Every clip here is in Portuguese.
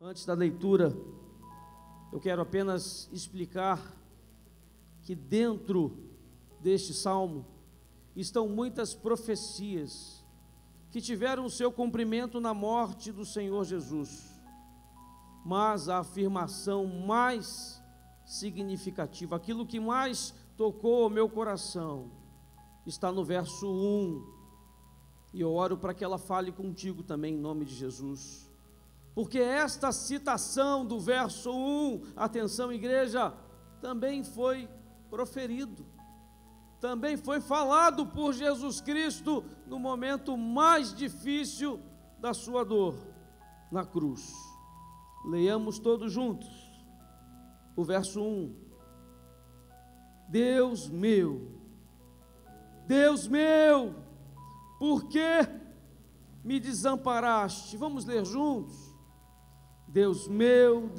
Antes da leitura, eu quero apenas explicar que dentro deste salmo estão muitas profecias que tiveram o seu cumprimento na morte do Senhor Jesus. Mas a afirmação mais significativa, aquilo que mais tocou o meu coração, está no verso 1. E eu oro para que ela fale contigo também, em nome de Jesus. Porque esta citação do verso 1, atenção igreja, também foi proferido, também foi falado por Jesus Cristo no momento mais difícil da sua dor, na cruz. Leiamos todos juntos o verso 1. Deus meu, por que me desamparaste? Vamos ler juntos? Deus meu,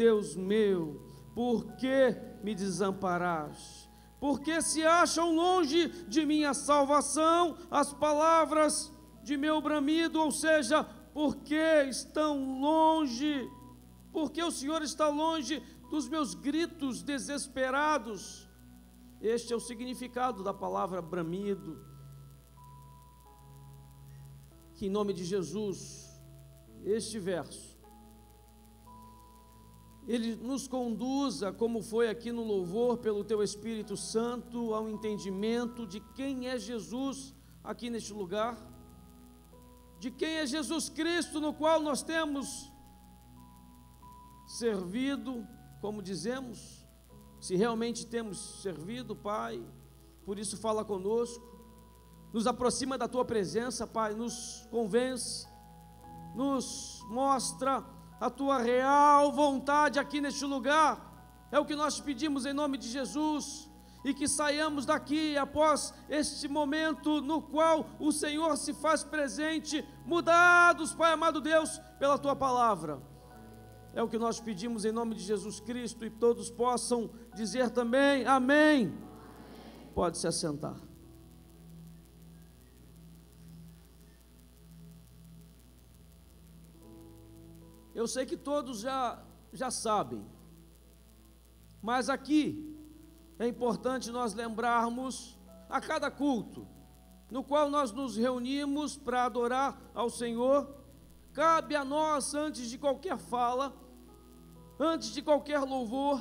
por que me desamparaste? Porque se acham longe de minha salvação as palavras de meu bramido, ou seja, porque estão longe, porque o Senhor está longe dos meus gritos desesperados. Este é o significado da palavra bramido. Que em nome de Jesus, este verso, ele nos conduza, como foi aqui no louvor, pelo Teu Espírito Santo, ao entendimento de quem é Jesus aqui neste lugar, de quem é Jesus Cristo, no qual nós temos servido, como dizemos, se realmente temos servido, Pai, por isso fala conosco, nos aproxima da Tua presença, Pai, nos convence, nos mostra a Tua real vontade aqui neste lugar. É o que nós pedimos em nome de Jesus, e que saiamos daqui após este momento no qual o Senhor se faz presente, mudados, Pai amado Deus, pela Tua palavra. É o que nós pedimos em nome de Jesus Cristo, e todos possam dizer também, amém. Amém. Pode se assentar. Eu sei que todos já sabem, mas aqui é importante nós lembrarmos a cada culto, no qual nós nos reunimos para adorar ao Senhor, cabe a nós, antes de qualquer fala, antes de qualquer louvor,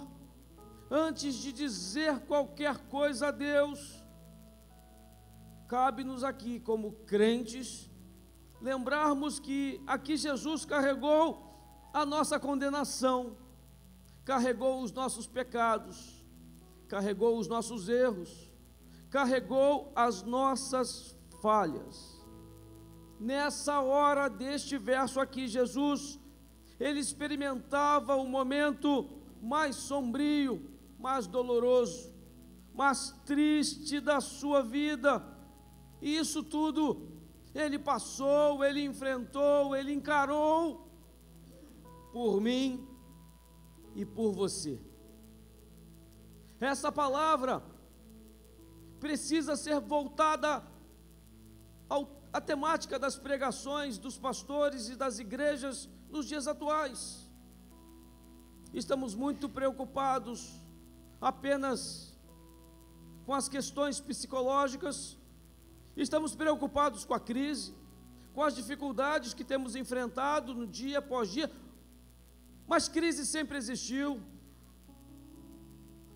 antes de dizer qualquer coisa a Deus, cabe-nos aqui como crentes, lembrarmos que aqui Jesus carregou a nossa condenação, carregou os nossos pecados, carregou os nossos erros, carregou as nossas falhas. Nessa hora deste verso aqui, Jesus, ele experimentava o momento mais sombrio, mais doloroso, mais triste da sua vida, e isso tudo ele passou, ele enfrentou, ele encarou, por mim e por você. Essa palavra precisa ser voltada à temática das pregações dos pastores e das igrejas nos dias atuais. Estamos muito preocupados apenas com as questões psicológicas, estamos preocupados com a crise, com as dificuldades que temos enfrentado no dia após dia. Mas crise sempre existiu,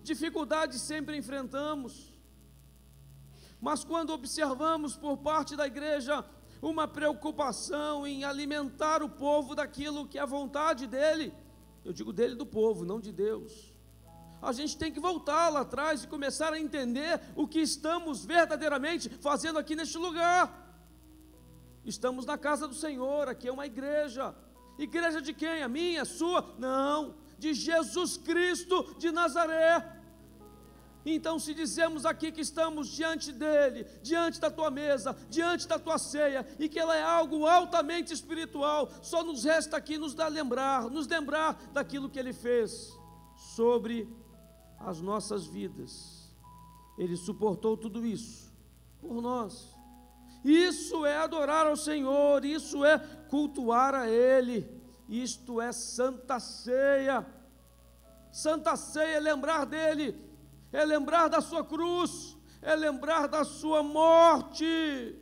dificuldades sempre enfrentamos, mas quando observamos por parte da igreja uma preocupação em alimentar o povo daquilo que é a vontade dele, eu digo dele, do povo, não de Deus, a gente tem que voltar lá atrás e começar a entender o que estamos verdadeiramente fazendo aqui neste lugar. Estamos na casa do Senhor, aqui é uma igreja. Igreja de quem? A minha? A sua? Não, de Jesus Cristo de Nazaré. Então, se dizemos aqui que estamos diante dele, diante da tua mesa, diante da tua ceia, e que ela é algo altamente espiritual, só nos resta aqui nos lembrar daquilo que ele fez sobre as nossas vidas. Ele suportou tudo isso por nós. Isso é adorar ao Senhor, isso é cultuar a Ele, Isto é santa ceia. Santa ceia é lembrar dele, é lembrar da sua cruz, é lembrar da sua morte.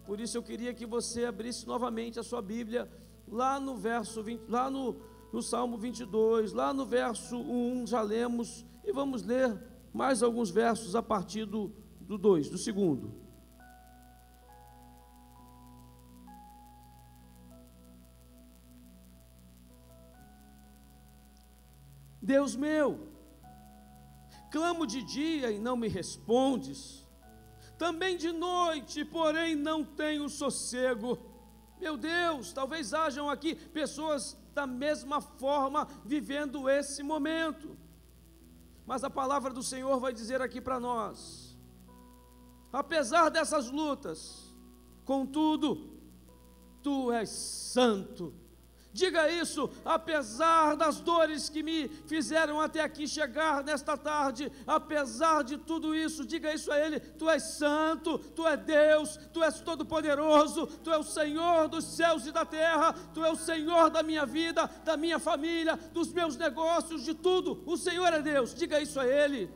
Por isso eu queria que você abrisse novamente a sua Bíblia, lá no verso 20, lá no Salmo 22, lá no verso 1, já lemos, e vamos ler mais alguns versos a partir do 2, do segundo. Deus meu, clamo de dia e não me respondes, também de noite, porém não tenho sossego. Meu Deus, talvez hajam aqui pessoas da mesma forma vivendo esse momento, mas a palavra do Senhor vai dizer aqui para nós: apesar dessas lutas, contudo, tu és santo. Diga isso, apesar das dores que me fizeram até aqui chegar nesta tarde, apesar de tudo isso, diga isso a Ele: tu és santo, tu és Deus, tu és todo-poderoso, tu és o Senhor dos céus e da terra, tu és o Senhor da minha vida, da minha família, dos meus negócios, de tudo. O Senhor é Deus, diga isso a Ele.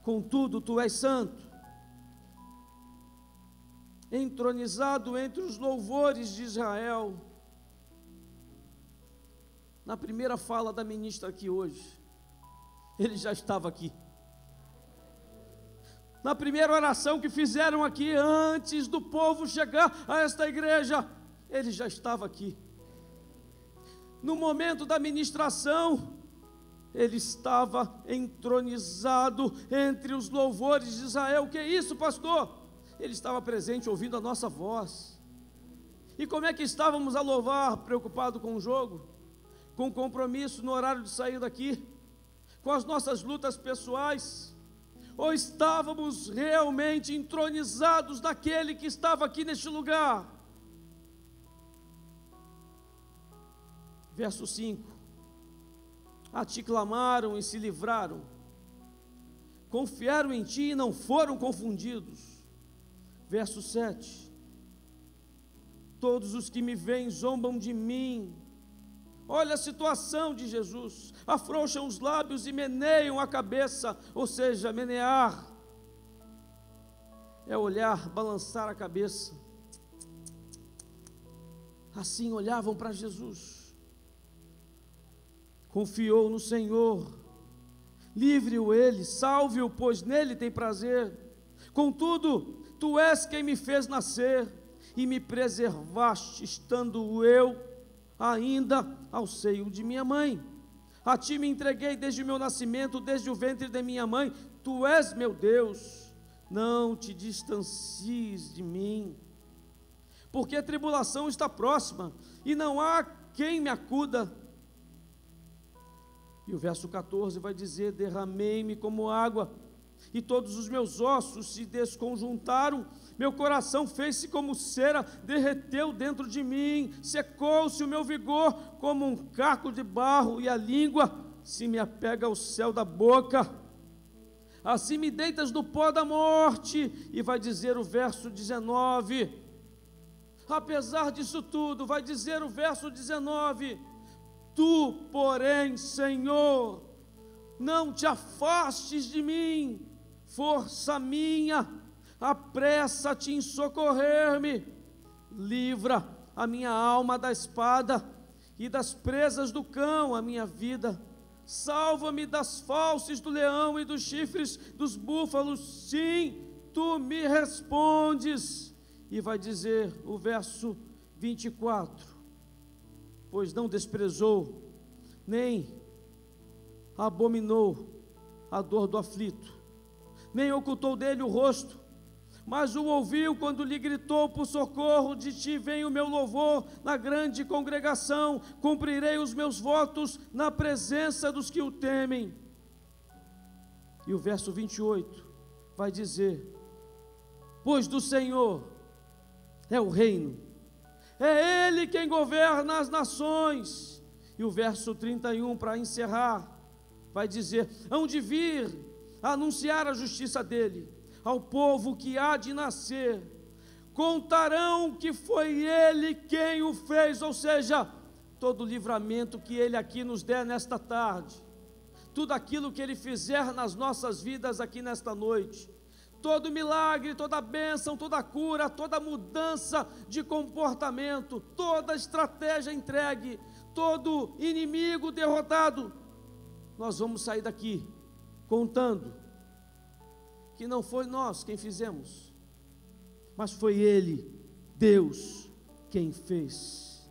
Contudo, tu és santo, entronizado entre os louvores de Israel. Na primeira fala da ministra aqui hoje, Ele já estava aqui. Na primeira oração que fizeram aqui, antes do povo chegar a esta igreja, Ele já estava aqui. No momento da ministração, Ele estava entronizado entre os louvores de Israel. O que é isso, pastor? Ele estava presente ouvindo a nossa voz. E como é que estávamos a louvar? Preocupado com o jogo, com o compromisso no horário de sair daqui, com as nossas lutas pessoais, ou estávamos realmente entronizados daquele que estava aqui neste lugar? Verso 5: a ti clamaram e se livraram, confiaram em ti e não foram confundidos. Verso 7: todos os que me veem zombam de mim. Olha a situação de Jesus: afrouxam os lábios e meneiam a cabeça. Ou seja, menear é olhar, balançar a cabeça. Assim olhavam para Jesus. Confiou no Senhor, livre-o Ele, salve-o, pois nele tem prazer. Contudo, tu és quem me fez nascer e me preservaste, estando eu ainda ao seio de minha mãe. A ti me entreguei desde o meu nascimento, desde o ventre de minha mãe. Tu és meu Deus, não te distancies de mim, porque a tribulação está próxima e não há quem me acuda. E o verso 14 vai dizer: derramei-me como água, e todos os meus ossos se desconjuntaram, meu coração fez-se como cera, derreteu dentro de mim, secou-se o meu vigor como um caco de barro, e a língua se me apega ao céu da boca. Assim me deitas no pó da morte. E vai dizer o verso 19, apesar disso tudo, vai dizer o verso 19: tu, porém, Senhor, não te afastes de mim, força minha, apressa-te em socorrer-me, livra a minha alma da espada e das presas do cão, a minha vida, salva-me das fauces do leão e dos chifres dos búfalos. Sim, tu me respondes. E vai dizer o verso 24: pois não desprezou, nem abominou a dor do aflito, nem ocultou dele o rosto, mas o ouviu quando lhe gritou por socorro. De ti vem o meu louvor na grande congregação, cumprirei os meus votos na presença dos que o temem. E o verso 28 vai dizer: pois do Senhor é o reino, é Ele quem governa as nações. E o verso 31, para encerrar, vai dizer: hão de vir a anunciar a justiça dele ao povo que há de nascer, contarão que foi Ele quem o fez, ou seja, todo o livramento que Ele aqui nos der nesta tarde, tudo aquilo que Ele fizer nas nossas vidas aqui nesta noite, todo milagre, toda bênção, toda cura, toda mudança de comportamento, toda estratégia entregue, todo inimigo derrotado, nós vamos sair daqui contando que não foi nós quem fizemos, mas foi Ele, Deus, quem fez.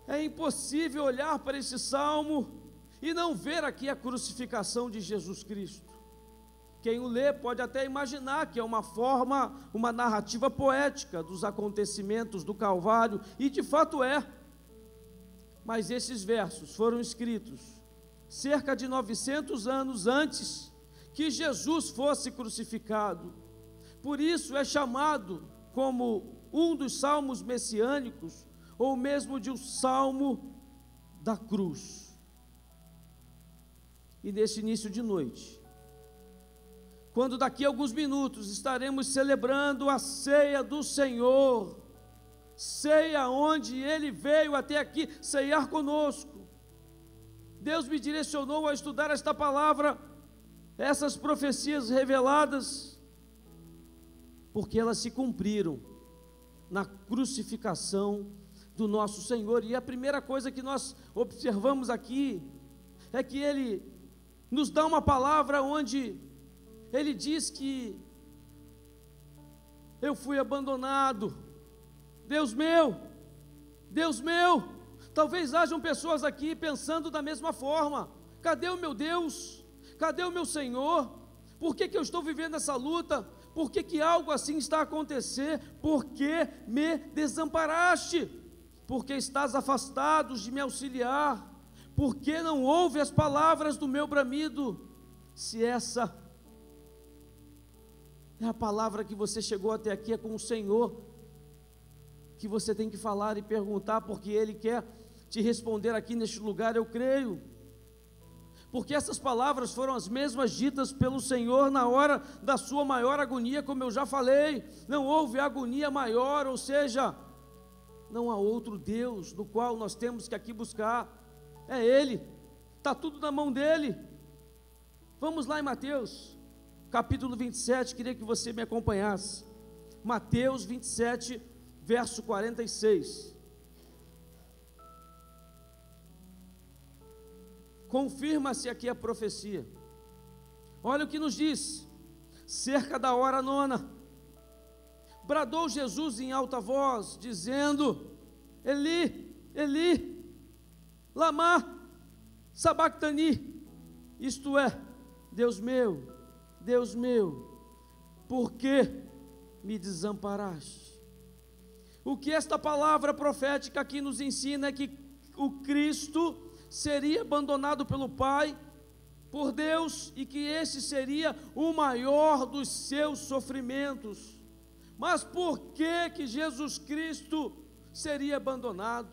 É impossível olhar para esse salmo e não ver aqui a crucificação de Jesus Cristo. Quem o lê pode até imaginar que é uma narrativa poética dos acontecimentos do Calvário, e de fato é. Mas esses versos foram escritos cerca de 900 anos antes que Jesus fosse crucificado. Por isso é chamado como um dos salmos messiânicos, ou mesmo de um salmo da cruz. E nesse início de noite, quando daqui a alguns minutos estaremos celebrando a ceia do Senhor, ceia onde Ele veio até aqui ceiar conosco, Deus me direcionou a estudar esta palavra, essas profecias reveladas, porque elas se cumpriram na crucificação do nosso Senhor. E a primeira coisa que nós observamos aqui é que Ele nos dá uma palavra onde Ele diz que eu fui abandonado, Deus meu, talvez hajam pessoas aqui pensando da mesma forma: cadê o meu Deus? Cadê o meu Senhor? Por que eu estou vivendo essa luta? Por que algo assim está a acontecer? Por que me desamparaste? Por que estás afastado de me auxiliar? Por que não ouve as palavras do meu bramido? Se essa é a palavra que você chegou até aqui, é com o Senhor que você tem que falar e perguntar, porque Ele quer te responder aqui neste lugar, eu creio. Porque essas palavras foram as mesmas ditas pelo Senhor na hora da sua maior agonia, como eu já falei. Não houve agonia maior, ou seja, não há outro Deus no qual nós temos que aqui buscar, é Ele, está tudo na mão dEle. Vamos lá em Mateus, capítulo 27, queria que você me acompanhasse. Mateus 27, verso 46. Confirma-se aqui a profecia. Olha o que nos diz: cerca da hora nona, bradou Jesus em alta voz, dizendo: Eli, Eli, lama sabactani, isto é, Deus meu, por que me desamparaste? O que esta palavra profética aqui nos ensina é que o Cristo seria abandonado pelo Pai, por Deus, e que esse seria o maior dos seus sofrimentos. Mas por que Jesus Cristo seria abandonado?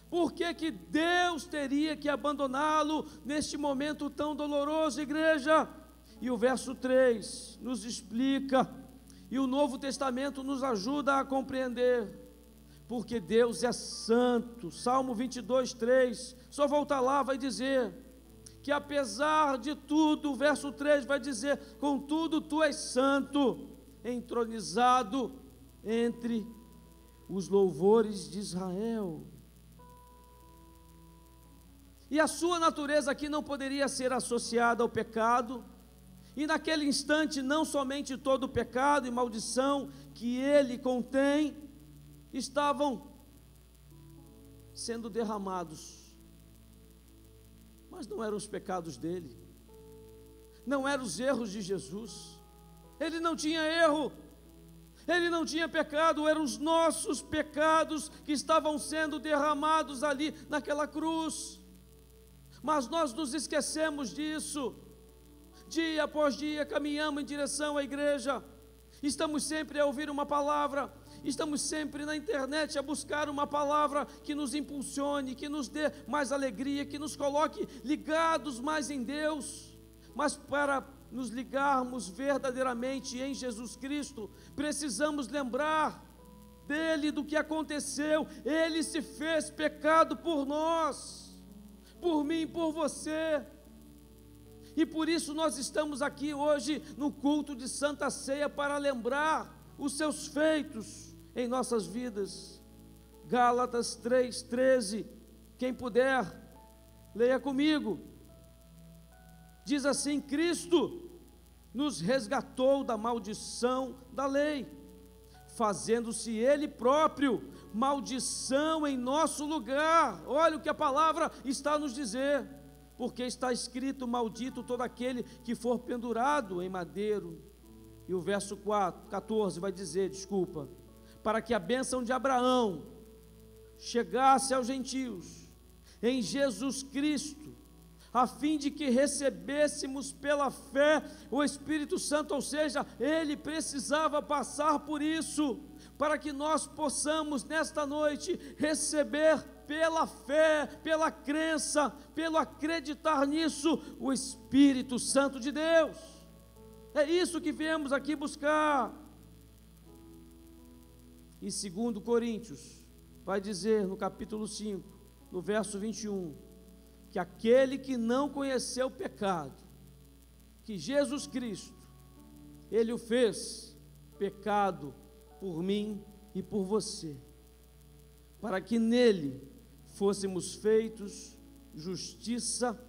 Por que Deus teria que abandoná-lo neste momento tão doloroso, igreja? E o verso 3 nos explica, e o Novo Testamento nos ajuda a compreender. Porque Deus é santo. Salmo 22, 3, só voltar lá, vai dizer que apesar de tudo, o verso 3 vai dizer: contudo tu és santo, entronizado entre os louvores de Israel. E a sua natureza aqui não poderia ser associada ao pecado, e naquele instante não somente todo o pecado e maldição que ele contém estavam sendo derramados, mas não eram os pecados dele, não eram os erros de Jesus. Ele não tinha erro, ele não tinha pecado, eram os nossos pecados que estavam sendo derramados ali naquela cruz. Mas nós nos esquecemos disso. Dia após dia caminhamos em direção à igreja, estamos sempre a ouvir uma palavra, estamos sempre na internet a buscar uma palavra que nos impulsione, que nos dê mais alegria, que nos coloque ligados mais em Deus. Mas para nos ligarmos verdadeiramente em Jesus Cristo, precisamos lembrar dele, do que aconteceu. Ele se fez pecado por nós, por mim e por você, e por isso nós estamos aqui hoje no culto de Santa Ceia para lembrar os seus feitos em nossas vidas. Gálatas 3:13, quem puder, leia comigo. Diz assim: Cristo nos resgatou da maldição da lei, fazendo-se Ele próprio maldição em nosso lugar. Olha o que a palavra está a nos dizer, porque está escrito: maldito todo aquele que for pendurado em madeiro. E o verso 14 vai dizer, para que a bênção de Abraão chegasse aos gentios em Jesus Cristo, a fim de que recebêssemos pela fé o Espírito Santo. Ou seja, ele precisava passar por isso, para que nós possamos nesta noite receber pela fé, pela crença, pelo acreditar nisso, o Espírito Santo de Deus. É isso que viemos aqui buscar. E 2 Coríntios vai dizer no capítulo 5, no verso 21, que aquele que não conheceu o pecado, que Jesus Cristo, Ele o fez pecado por mim e por você, para que nele fôssemos feitos justiça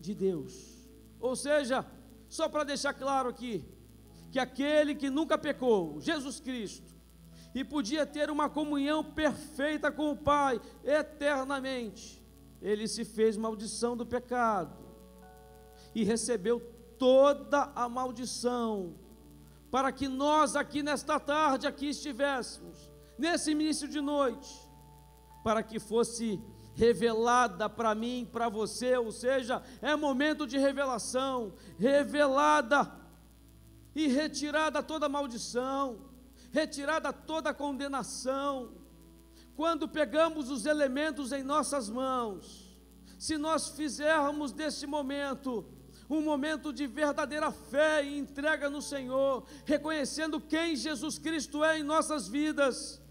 de Deus. Ou seja, só para deixar claro aqui, que aquele que nunca pecou, Jesus Cristo, e podia ter uma comunhão perfeita com o Pai eternamente, ele se fez maldição do pecado e recebeu toda a maldição, para que nós aqui nesta tarde, aqui estivéssemos, nesse início de noite, para que fosse revelada para mim, para você. Ou seja, é momento de revelação, revelada e retirada toda maldição, retirada toda condenação. Quando pegamos os elementos em nossas mãos, se nós fizermos desse momento um momento de verdadeira fé e entrega no Senhor, reconhecendo quem Jesus Cristo é em nossas vidas,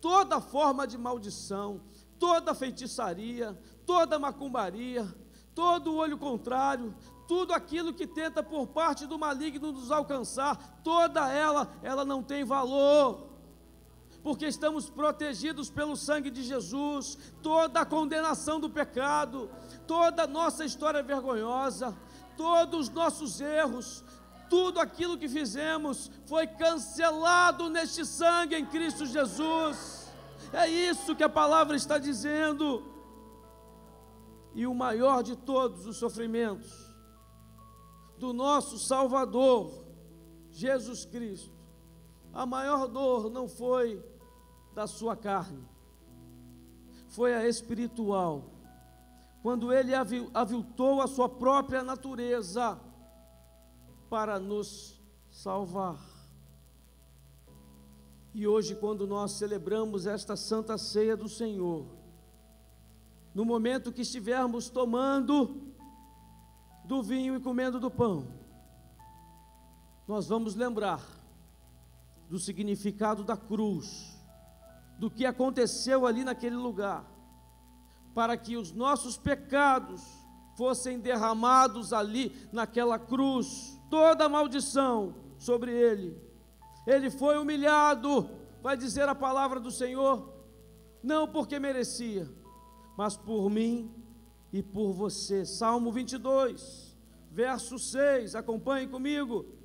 toda forma de maldição, toda feitiçaria, toda macumbaria, todo olho contrário, tudo aquilo que tenta por parte do maligno nos alcançar, toda ela não tem valor, porque estamos protegidos pelo sangue de Jesus. Toda a condenação do pecado, toda a nossa história vergonhosa, todos os nossos erros, tudo aquilo que fizemos foi cancelado neste sangue em Cristo Jesus. É isso que a palavra está dizendo. E o maior de todos os sofrimentos do nosso Salvador, Jesus Cristo, a maior dor não foi da sua carne, foi a espiritual, quando ele aviltou a sua própria natureza para nos salvar. E hoje, quando nós celebramos esta Santa Ceia do Senhor, no momento que estivermos tomando do vinho e comendo do pão, nós vamos lembrar do significado da cruz, do que aconteceu ali naquele lugar, para que os nossos pecados fossem derramados ali naquela cruz, toda a maldição sobre ele. Ele foi humilhado, vai dizer a palavra do Senhor, não porque merecia, mas por mim e por você. Salmo 22, verso 6, acompanhe comigo.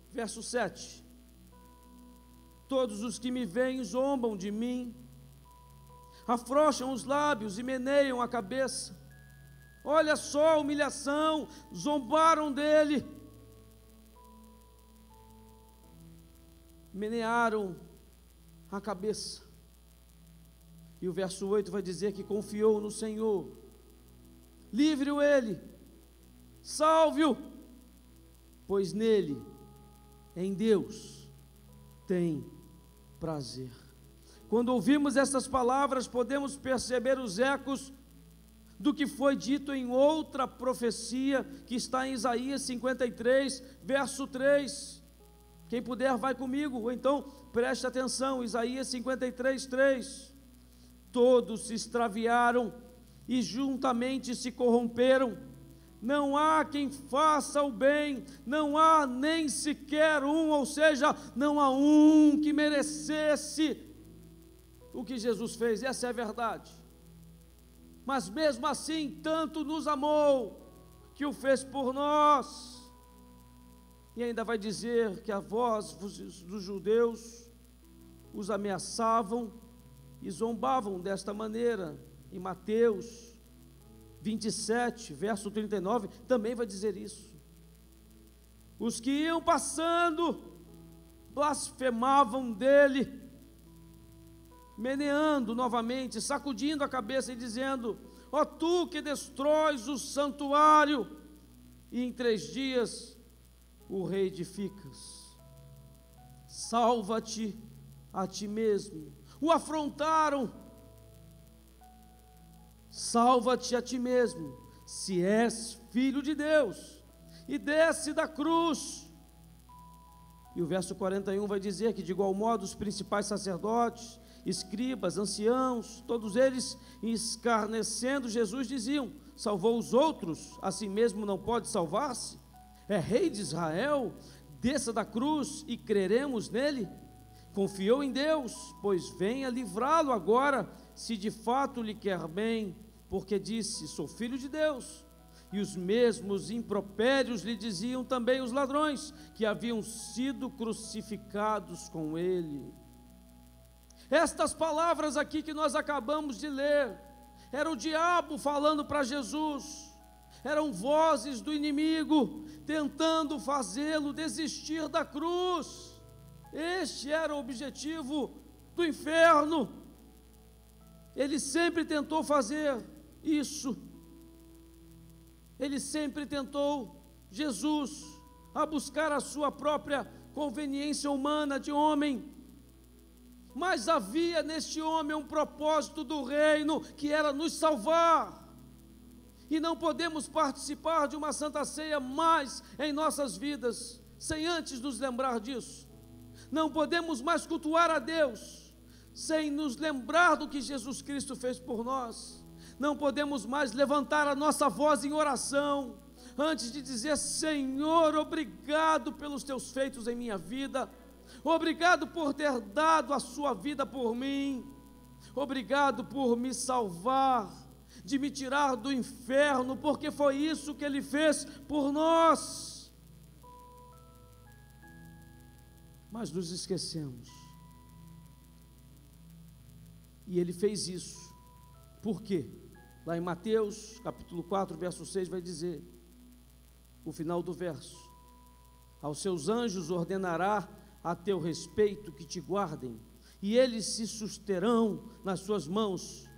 Verso 7, todos os que me veem zombam de mim, afrouxam os lábios e meneiam a cabeça. Olha só a humilhação, zombaram dele, menearam a cabeça. E o verso 8 vai dizer que confiou no Senhor, livre-o ele, salve-o, pois nele, em Deus, tem prazer. Quando ouvimos essas palavras, podemos perceber os ecos do que foi dito em outra profecia, que está em Isaías 53, verso 3. Quem puder, vai comigo, ou então preste atenção, Isaías 53, 3. Todos se extraviaram e juntamente se corromperam, não há quem faça o bem, não há nem sequer um, ou seja, não há um que merecesse o que Jesus fez. Essa é a verdade. Mas mesmo assim, tanto nos amou, que o fez por nós. E ainda vai dizer que a voz dos judeus os ameaçavam e zombavam desta maneira. Em Mateus 27, verso 39, também vai dizer isso. Os que iam passando blasfemavam dele, meneando novamente, sacudindo a cabeça e dizendo: ó tu que destróis o santuário e em 3 dias o reedificas, salva-te a ti mesmo. O afrontaram: salva-te a ti mesmo, se és filho de Deus, e desce da cruz. E o verso 41 vai dizer que de igual modo os principais sacerdotes, escribas, anciãos, todos eles escarnecendo Jesus diziam: salvou os outros, a si mesmo não pode salvar-se? É rei de Israel, desça da cruz e creremos nele. Confiou em Deus, pois venha livrá-lo agora, se de fato lhe quer bem, porque disse: sou filho de Deus. E os mesmos impropérios lhe diziam também os ladrões, que haviam sido crucificados com ele. Estas palavras aqui que nós acabamos de ler, era o diabo falando para Jesus, eram vozes do inimigo, tentando fazê-lo desistir da cruz. Este era o objetivo do inferno. Ele sempre tentou fazer isso. Ele sempre tentou, Jesus, a buscar a sua própria conveniência humana de homem. Mas havia neste homem um propósito do reino, que era nos salvar. E não podemos participar de uma santa ceia mais em nossas vidas, sem antes nos lembrar disso. Não podemos mais cultuar a Deus, sem nos lembrar do que Jesus Cristo fez por nós. Não podemos mais levantar a nossa voz em oração, antes de dizer: Senhor, obrigado pelos teus feitos em minha vida, obrigado por ter dado a sua vida por mim, obrigado por me salvar, de me tirar do inferno, porque foi isso que Ele fez por nós. Mas nos esquecemos, e Ele fez isso, por quê? Lá em Mateus, capítulo 4, verso 6, vai dizer, o final do verso: aos seus anjos ordenará a teu respeito que te guardem, e eles se susterão nas suas mãos,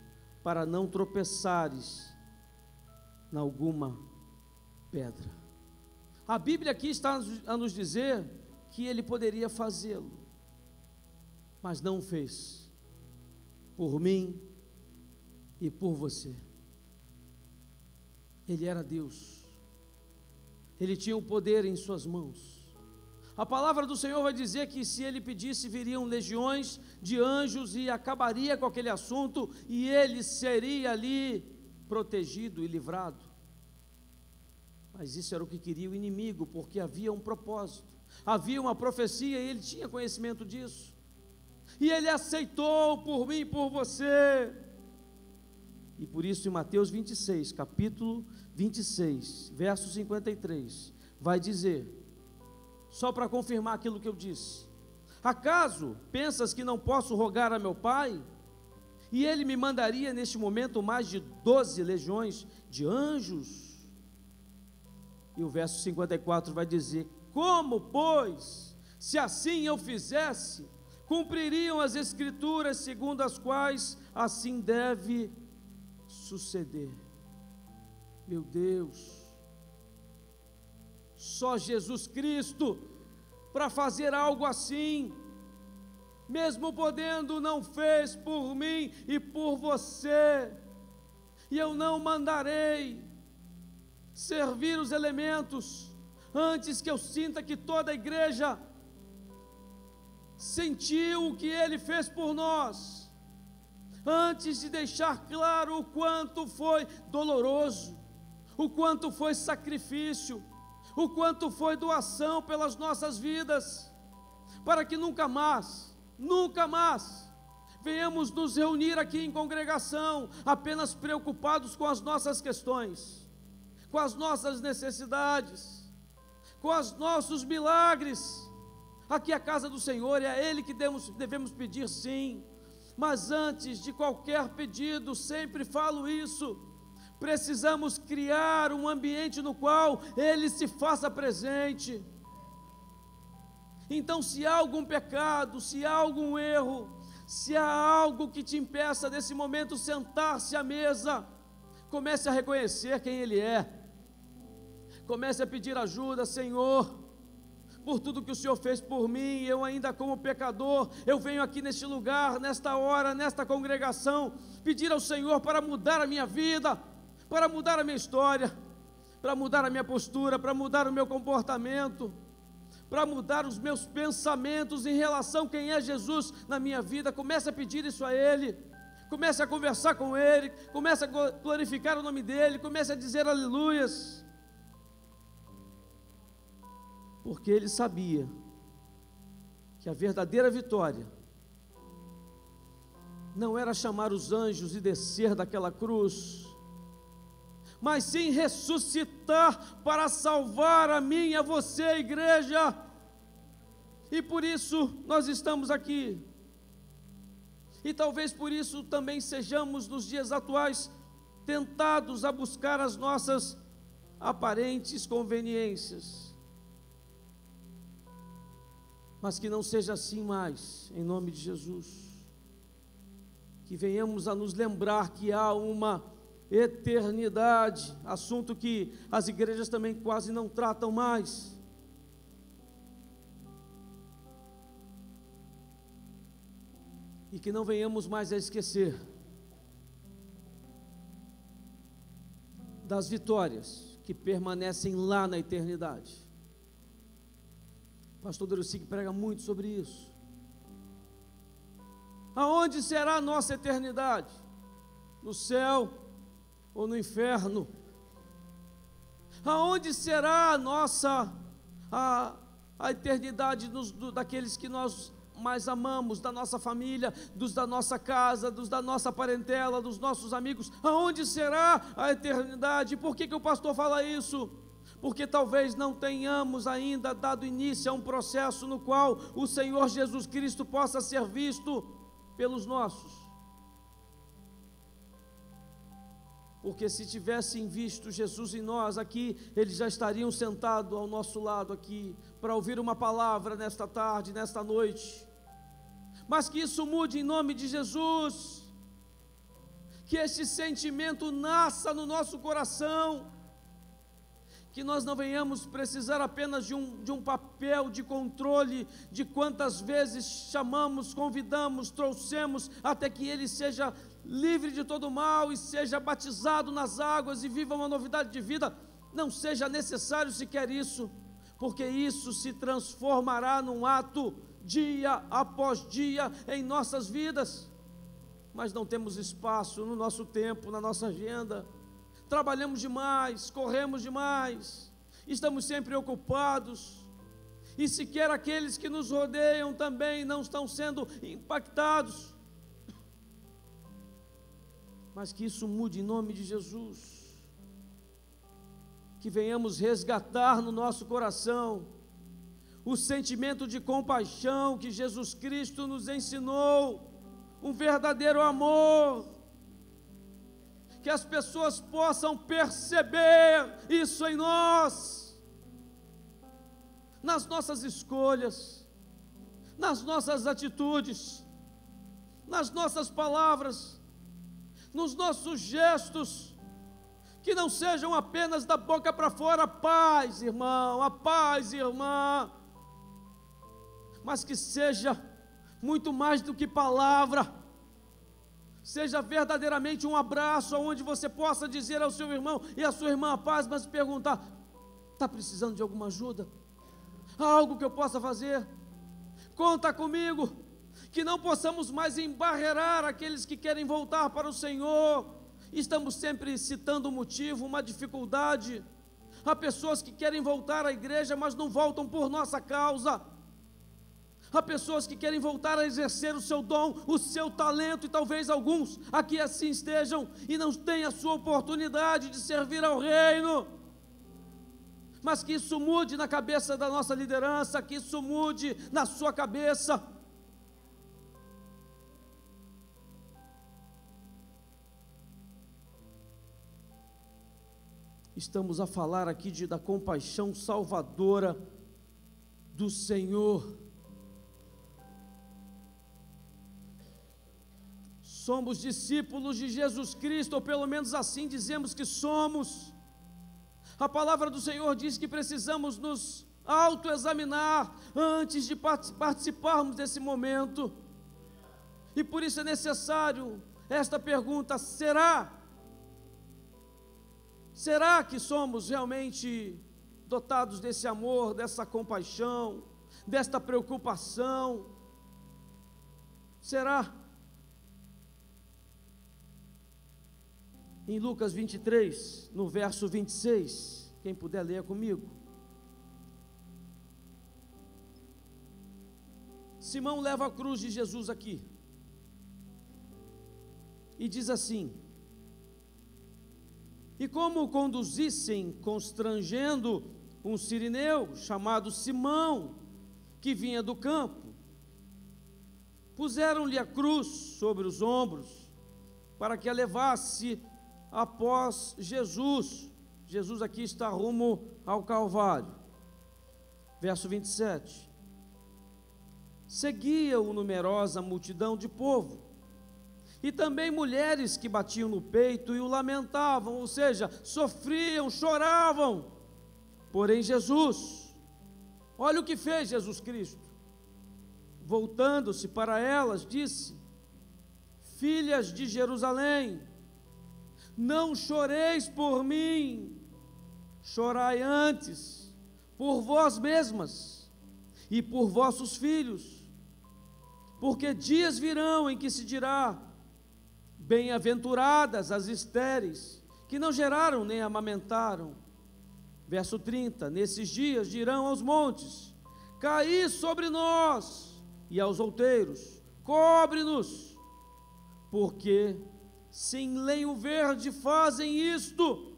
para não tropeçares em alguma pedra. A Bíblia aqui está a nos dizer que ele poderia fazê-lo, mas não fez, por mim e por você. Ele era Deus, Ele tinha o poder em suas mãos. A palavra do Senhor vai dizer que se Ele pedisse, viriam legiões de anjos e acabaria com aquele assunto, e Ele seria ali protegido e livrado. Mas isso era o que queria o inimigo, porque havia um propósito, havia uma profecia, e Ele tinha conhecimento disso, e Ele aceitou por mim e por você. E por isso em Mateus 26, capítulo 26, verso 53, vai dizer, só para confirmar aquilo que eu disse: acaso pensas que não posso rogar a meu Pai, e Ele me mandaria neste momento mais de 12 legiões de anjos? E o verso 54 vai dizer: como, pois, se assim eu fizesse, cumpririam as Escrituras, segundo as quais assim deve suceder. Meu Deus, só Jesus Cristo para fazer algo assim, mesmo podendo, não fez por mim e por você. e eu não mandarei servir os elementos antes que eu sinta que toda a igreja sentiu o que Ele fez por nós, antes de deixar claro o quanto foi doloroso, o quanto foi sacrifício, o quanto foi doação pelas nossas vidas, para que nunca mais venhamos nos reunir aqui em congregação apenas preocupados com as nossas questões, com as nossas necessidades, com os nossos milagres. Aqui é a casa do Senhor, é a Ele que devemos pedir, sim, mas antes de qualquer pedido, sempre falo isso, precisamos criar um ambiente no qual Ele se faça presente. Então, se há algum pecado, se há algum erro, se há algo que te impeça nesse momento sentar-se à mesa, comece a reconhecer quem Ele é, comece a pedir ajuda. Senhor, por tudo que o Senhor fez por mim, eu ainda como pecador, eu venho aqui neste lugar, nesta hora, nesta congregação, pedir ao Senhor para mudar a minha vida, para mudar a minha história, para mudar a minha postura, para mudar o meu comportamento, para mudar os meus pensamentos em relação a quem é Jesus na minha vida. Comece a pedir isso a Ele, comece a conversar com Ele, comece a glorificar o nome dEle, comece a dizer aleluias, porque Ele sabia que a verdadeira vitória não era chamar os anjos e descer daquela cruz, mas sim ressuscitar para salvar a mim e a você, igreja. E por isso nós estamos aqui, e talvez por isso também sejamos nos dias atuais tentados a buscar as nossas aparentes conveniências, mas que não seja assim mais, em nome de Jesus, que venhamos a nos lembrar que há uma eternidade, assunto que as igrejas também quase não tratam mais, e que não venhamos mais a esquecer das vitórias que permanecem lá na eternidade. Pastor Derucci prega muito sobre isso. Aonde será a nossa eternidade? No céu ou no inferno? Aonde será a nossa a eternidade daqueles que nós mais amamos, da nossa família, dos da nossa casa, dos da nossa parentela, dos nossos amigos? Aonde será a eternidade? Por que o pastor fala isso? Porque talvez não tenhamos ainda dado início a um processo no qual o Senhor Jesus Cristo possa ser visto pelos nossos. Porque se tivessem visto Jesus em nós aqui, eles já estariam sentados ao nosso lado aqui, para ouvir uma palavra nesta tarde, nesta noite. Mas que isso mude em nome de Jesus, que este sentimento nasça no nosso coração, que nós não venhamos precisar apenas de um papel de controle, de quantas vezes chamamos, convidamos, trouxemos, até que ele seja livre de todo mal e seja batizado nas águas e viva uma novidade de vida. Não seja necessário sequer isso, porque isso se transformará num ato dia após dia em nossas vidas. Mas não temos espaço no nosso tempo, na nossa agenda. Trabalhamos demais, corremos demais, estamos sempre ocupados, e sequer aqueles que nos rodeiam também não estão sendo impactados. Mas que isso mude em nome de Jesus, que venhamos resgatar no nosso coração o sentimento de compaixão que Jesus Cristo nos ensinou, um verdadeiro amor, que as pessoas possam perceber isso em nós, nas nossas escolhas, nas nossas atitudes, nas nossas palavras, nos nossos gestos, que não sejam apenas da boca para fora, a paz, irmão, a paz, irmã, mas que seja muito mais do que palavra, seja verdadeiramente um abraço, onde você possa dizer ao seu irmão e à sua irmã a paz, mas perguntar: está precisando de alguma ajuda? Há algo que eu possa fazer? Conta comigo. Que não possamos mais embarrear aqueles que querem voltar para o Senhor. Estamos sempre citando um motivo, uma dificuldade. Há pessoas que querem voltar à igreja, mas não voltam por nossa causa. Há pessoas que querem voltar a exercer o seu dom, o seu talento, e talvez alguns aqui assim estejam e não tenham a sua oportunidade de servir ao reino. Mas que isso mude na cabeça da nossa liderança, que isso mude na sua cabeça. Estamos a falar aqui da compaixão salvadora do Senhor. Somos discípulos de Jesus Cristo, ou pelo menos assim dizemos que somos. A palavra do Senhor diz que precisamos nos autoexaminar antes de participarmos desse momento. E por isso é necessário esta pergunta: será que somos realmente dotados desse amor, dessa compaixão, desta preocupação? Será? Em Lucas 23, no verso 26, quem puder ler comigo. Simão leva a cruz de Jesus aqui e diz assim: e como o conduzissem constrangendo um cirineu chamado Simão, que vinha do campo, puseram-lhe a cruz sobre os ombros, para que a levasse após Jesus. Jesus aqui está rumo ao Calvário. Verso 27. Seguia-o numerosa multidão de povo, e também mulheres que batiam no peito e o lamentavam, ou seja, sofriam, choravam. Porém Jesus, olha o que fez Jesus Cristo. Voltando-se para elas, disse: filhas de Jerusalém, não choreis por mim, chorai antes por vós mesmas e por vossos filhos, porque dias virão em que se dirá: bem-aventuradas as estéreis, que não geraram nem amamentaram. Verso 30, nesses dias dirão aos montes: caí sobre nós, e aos outeiros: cobre-nos, porque se em lenho verde fazem isto,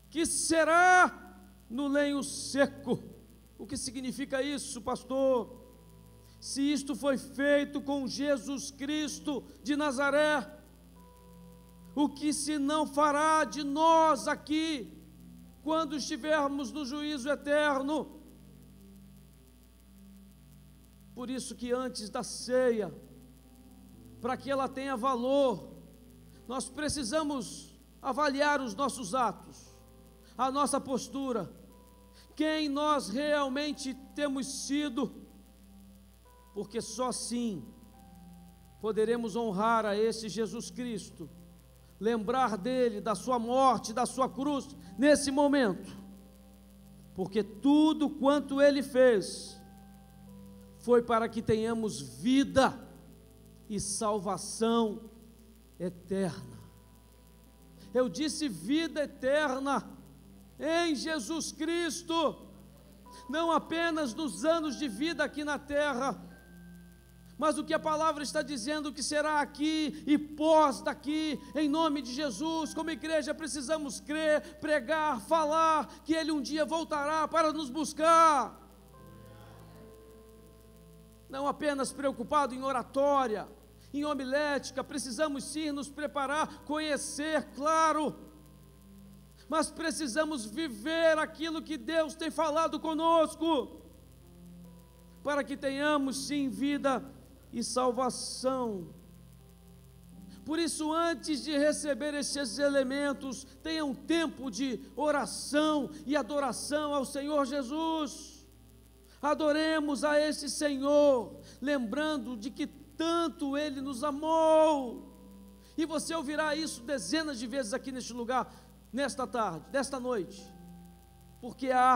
que será no lenho seco? O que significa isso, pastor? Se isto foi feito com Jesus Cristo de Nazaré, o que se não fará de nós aqui, quando estivermos no juízo eterno? Por isso que antes da ceia, para que ela tenha valor, nós precisamos avaliar os nossos atos, a nossa postura, quem nós realmente temos sido, porque só assim poderemos honrar a esse Jesus Cristo, lembrar dele, da sua morte, da sua cruz, nesse momento, porque tudo quanto ele fez, foi para que tenhamos vida e salvação eterna. Eu disse vida eterna em Jesus Cristo, não apenas nos anos de vida aqui na terra, mas o que a palavra está dizendo que será aqui e pós daqui, em nome de Jesus. Como igreja precisamos crer, pregar, falar, que Ele um dia voltará para nos buscar. Não apenas preocupado em oratória, em homilética, precisamos sim nos preparar, conhecer, claro, mas precisamos viver aquilo que Deus tem falado conosco, para que tenhamos sim vida e salvação. Por isso, antes de receber esses elementos, tenha um tempo de oração e adoração ao Senhor Jesus. Adoremos a esse Senhor, lembrando de que tanto Ele nos amou, E você ouvirá isso dezenas de vezes aqui neste lugar, nesta tarde, nesta noite, porque há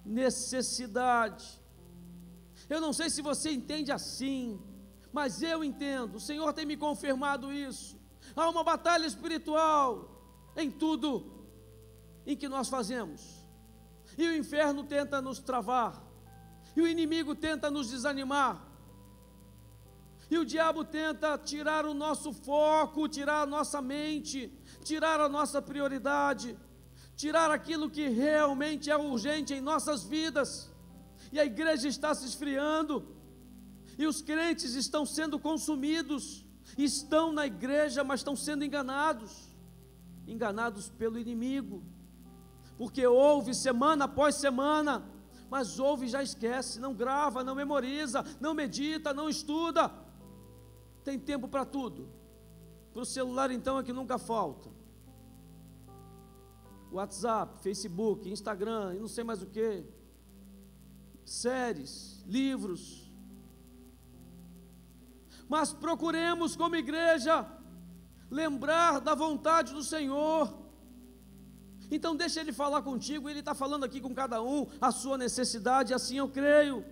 necessidade. Eu não sei se você entende assim, mas eu entendo, o Senhor tem me confirmado isso. Há uma batalha espiritual em tudo em que nós fazemos, e o inferno tenta nos travar, e o inimigo tenta nos desanimar, e o diabo tenta tirar o nosso foco, tirar a nossa mente, tirar a nossa prioridade, tirar aquilo que realmente é urgente em nossas vidas. E a igreja está se esfriando, e os crentes estão sendo consumidos, estão na igreja, mas estão sendo enganados pelo inimigo, porque ouve semana após semana, mas ouve e já esquece, não grava, não memoriza, não medita, não estuda. Tem tempo para tudo. Para o celular então é que nunca falta. WhatsApp, Facebook, Instagram, e não sei mais o que. Séries, livros. Mas procuremos como igreja lembrar da vontade do Senhor. Então deixa Ele falar contigo. Ele está falando aqui com cada um a sua necessidade, assim eu creio.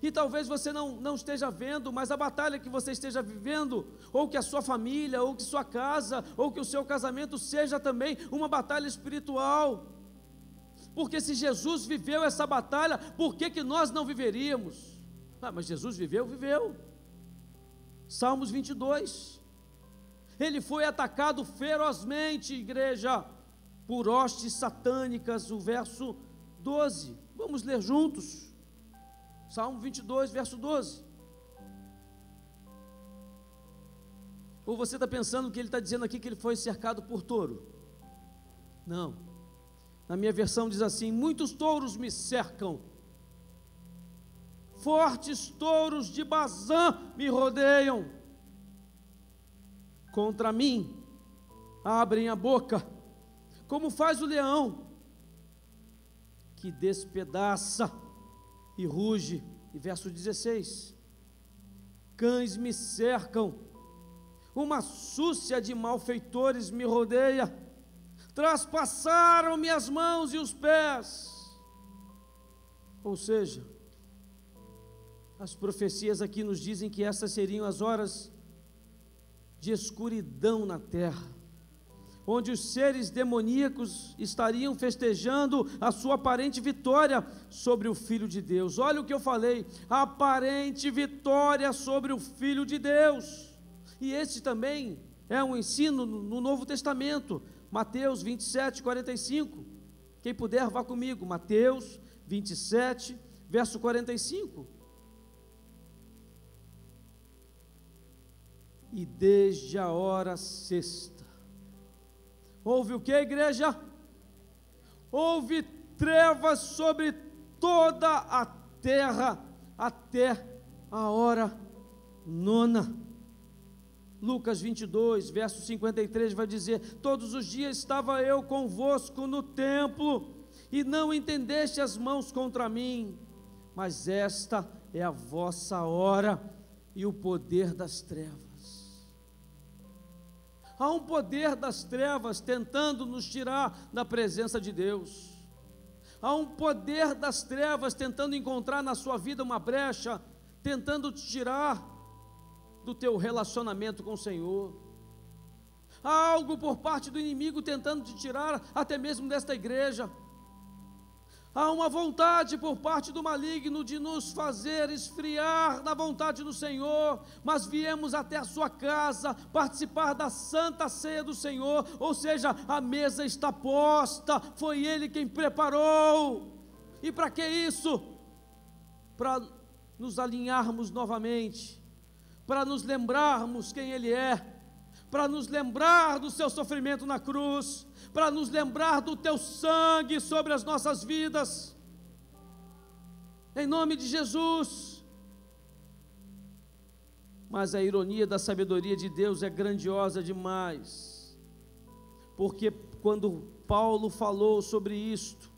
E talvez você não esteja vendo, mas a batalha que você esteja vivendo, ou que a sua família, ou que sua casa, ou que o seu casamento seja também uma batalha espiritual. Porque se Jesus viveu essa batalha, por que nós não viveríamos? Mas Jesus viveu. Salmos 22. Ele foi atacado ferozmente, igreja, por hostes satânicas, o verso 12. Vamos ler juntos. Salmo 22, verso 12. Ou você está pensando que ele está dizendo aqui que ele foi cercado por touro? Não. Na minha versão diz assim: muitos touros me cercam, fortes touros de Bazã me rodeiam, contra mim abrem a boca, como faz o leão, que despedaça e ruge. E verso 16: cães me cercam, uma súcia de malfeitores me rodeia, traspassaram-me as mãos e os pés. Ou seja, as profecias aqui nos dizem que essas seriam as horas de escuridão na terra, onde os seres demoníacos estariam festejando a sua aparente vitória sobre o Filho de Deus. Olha o que eu falei, aparente vitória sobre o Filho de Deus. E esse também é um ensino no Novo Testamento, Mateus 27, 45. Quem puder, vá comigo, Mateus 27, verso 45. E desde a hora sexta, houve o que, igreja? Houve trevas sobre toda a terra, até a hora nona. Lucas 22, verso 53 vai dizer: todos os dias estava eu convosco no templo, e não entendeste as mãos contra mim, mas esta é a vossa hora e o poder das trevas. Há um poder das trevas tentando nos tirar da presença de Deus. Há um poder das trevas tentando encontrar na sua vida uma brecha, tentando te tirar do teu relacionamento com o Senhor. Há algo por parte do inimigo tentando te tirar até mesmo desta igreja. Há uma vontade por parte do maligno de nos fazer esfriar da vontade do Senhor, mas viemos até a sua casa participar da santa ceia do Senhor, ou seja, a mesa está posta, foi Ele quem preparou. E para que isso? Para nos alinharmos novamente, para nos lembrarmos quem Ele é, para nos lembrar do seu sofrimento na cruz, para nos lembrar do teu sangue sobre as nossas vidas, em nome de Jesus. Mas a ironia da sabedoria de Deus é grandiosa demais, porque quando Paulo falou sobre isto,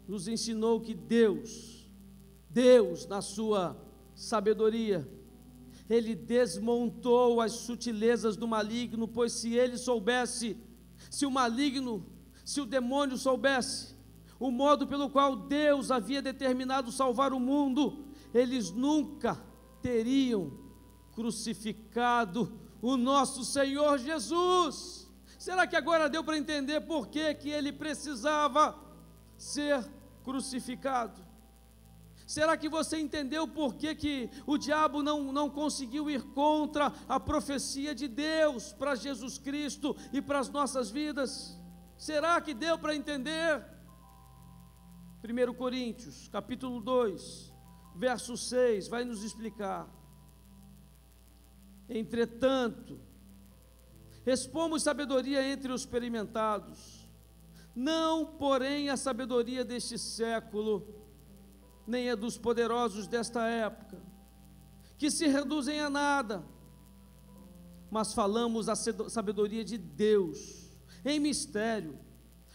nos ensinou que Deus na sua sabedoria, ele desmontou as sutilezas do maligno, pois se ele soubesse, se o demônio soubesse o modo pelo qual Deus havia determinado salvar o mundo, eles nunca teriam crucificado o nosso Senhor Jesus. Será que agora deu para entender por que ele precisava ser crucificado? Será que você entendeu por que o diabo não conseguiu ir contra a profecia de Deus para Jesus Cristo e para as nossas vidas? Será que deu para entender? 1 Coríntios, capítulo 2, verso 6, vai nos explicar. Entretanto, expomos sabedoria entre os experimentados, não, porém, a sabedoria deste século, nem a dos poderosos desta época, que se reduzem a nada, mas falamos a sabedoria de Deus, em mistério,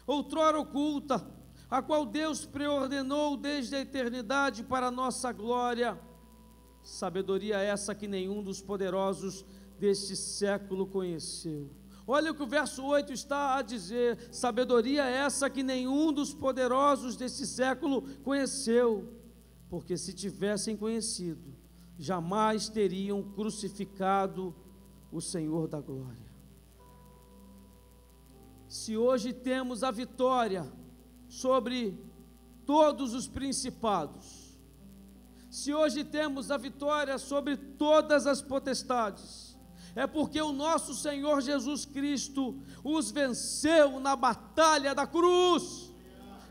outrora oculta, a qual Deus preordenou desde a eternidade para a nossa glória, sabedoria essa que nenhum dos poderosos deste século conheceu. Olha o que o verso 8 está a dizer: sabedoria essa que nenhum dos poderosos deste século conheceu, porque se tivessem conhecido, jamais teriam crucificado o Senhor da glória. Se hoje temos a vitória sobre todos os principados, se hoje temos a vitória sobre todas as potestades, é porque o nosso Senhor Jesus Cristo os venceu na batalha da cruz.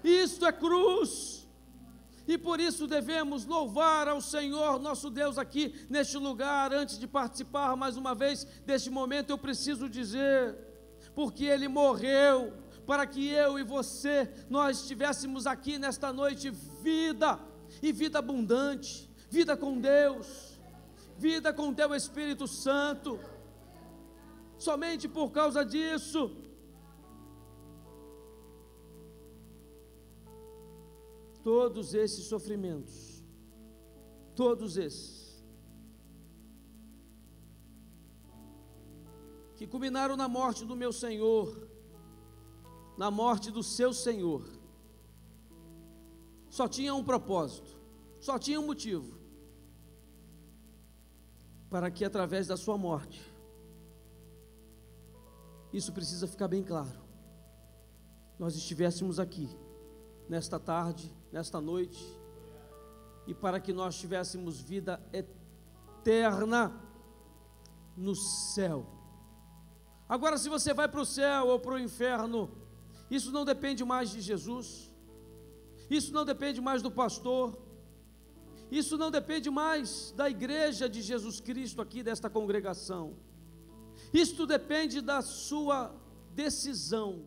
Isto é cruz, e por isso devemos louvar ao Senhor nosso Deus aqui neste lugar. Antes de participar mais uma vez deste momento, eu preciso dizer, porque Ele morreu para que eu e você, nós tivéssemos aqui nesta noite vida, e vida abundante, vida com Deus, vida com Teu Espírito Santo. Somente por causa disso, todos esses sofrimentos, todos esses, que culminaram na morte do meu Senhor, na morte do seu Senhor, só tinha um propósito, só tinha um motivo, para que através da sua morte, isso precisa ficar bem claro, nós estivéssemos aqui, nesta tarde, nesta noite, e para que nós tivéssemos vida eterna no céu. Agora, se você vai para o céu ou para o inferno, isso não depende mais de Jesus, isso não depende mais do pastor, isso não depende mais da igreja de Jesus Cristo aqui, desta congregação, isto depende da sua decisão.